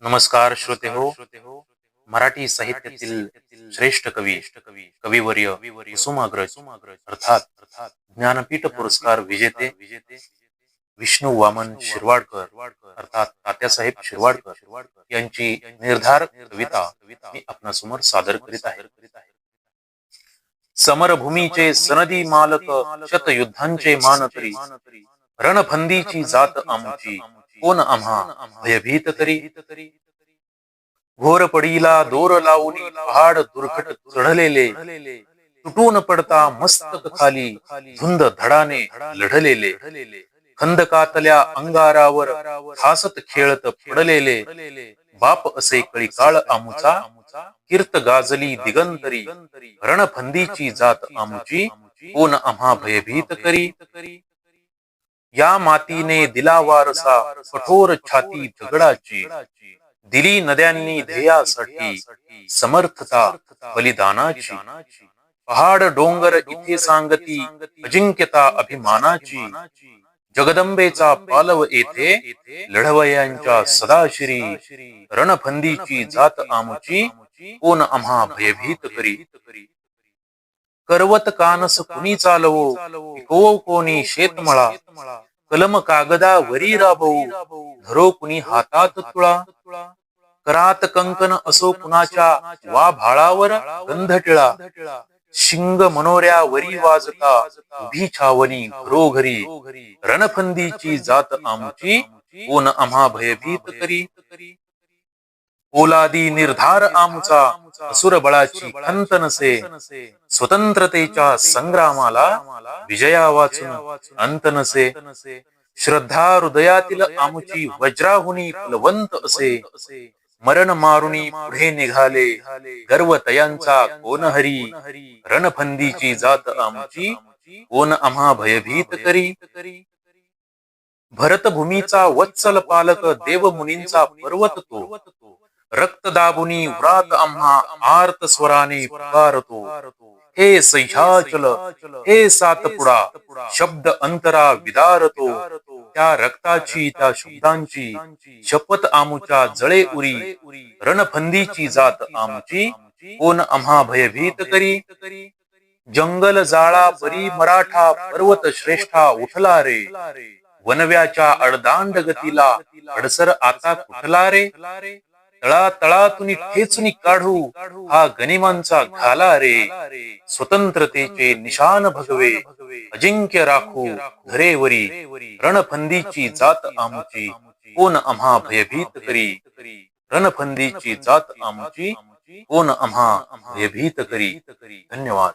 नमस्कार श्रोते हो. मराठी साहित्यातील श्रेष्ठ कवी कविवर्य कुसुमाग्रज अर्थात ज्ञानपीठ पुरस्कार विजेते विष्णू वामन शिरवाडकर अर्थात तात्यासाहेब शिरवाडकर यांची निर्धार कविता मी आपणासमोर सादर करीत आहे. समरभूमीचे सनदी मालक शतयुद्धांचे मानकरी रणफंदीची जात आमची कोण आम्हा भयभीत करी. घोर पडीला दोर लावून पहाड दुर्घट चढलेले तुटून पडता मस्तक खाली धुंद धडाने लढलेले खंदकातल्या अंगारावर हासत खेळत पडलेले बाप असे कळीकाळ आमुचा कीर्त गाजली दिगंतरी रणफंदीची जात आमुची कोण आम्हा भयभीत करी. या मातीने दिला वारसा कठोर छाती दगडाची दिली नद्यांनी ध्येयासाठी समर्थता बलिदानाची पहाड डोंगर इथे सांगती अजिंक्यता अभिमानाची जगदंबेचा पालव येथे लढवयांच्या सदाशिरी रणफंदीची जात आमुची कोण आम्हा भयभीत करी. करवत कानस कुणी चालवो कोणी शेतमळा कलम कागदा वरी राबवू धरो कुणी हातात तुळा करात कंकण असो कुणाच्या वा भाळावर गंधटिळा शिंग मनोऱ्या वरी वाजता उभी छावणी घरोघरी रणफंदीची जात आमुची कोण आम्हा भयभीत करी. पोलादी निर्धार आमुचा असुर बळाची खंत नसे स्वतंत्रतेच्या संग्रामाला विजया वाचून अंत नसे श्रद्धा हृदयातील आमुची वज्राहुनी फलवंत असे मरण मारुनी पुढे निघाले गर्वतयांचा कोण हरी रणफंदीची जात आमुची कोण आम्हा भयभीत करी. भरतभूमीचा वत्सल पालक देवमुनींचा पर्वत तो रक्त दाबुनी व्रात आम्हा आर्त स्वराने पुकारतो हे सह्याचल हे सातपुडा शब्द अंतरा विदारतो त्या रक्ताची त्या शब्दांची शपथ आमुच्या जळे उरी रणफंदीची जात आमुची कोण आम्हा भयभीत करी. जंगल जाळा परी मराठा पर्वत श्रेष्ठा उठला रे वनव्याच्या अडदांड गतीला अडसर आता कुठला रे तळातून ठेचून काढू हा गनिमांचा घाला रे स्वतंत्रतेचे निशान भगवे अजिंक्य राखू धरेवरी रणफंदीची जात आमुची कोण आम्हा भयभीत करी. रणफंदीची जात आमुची कोण आम्हा भयभीत करी. धन्यवाद.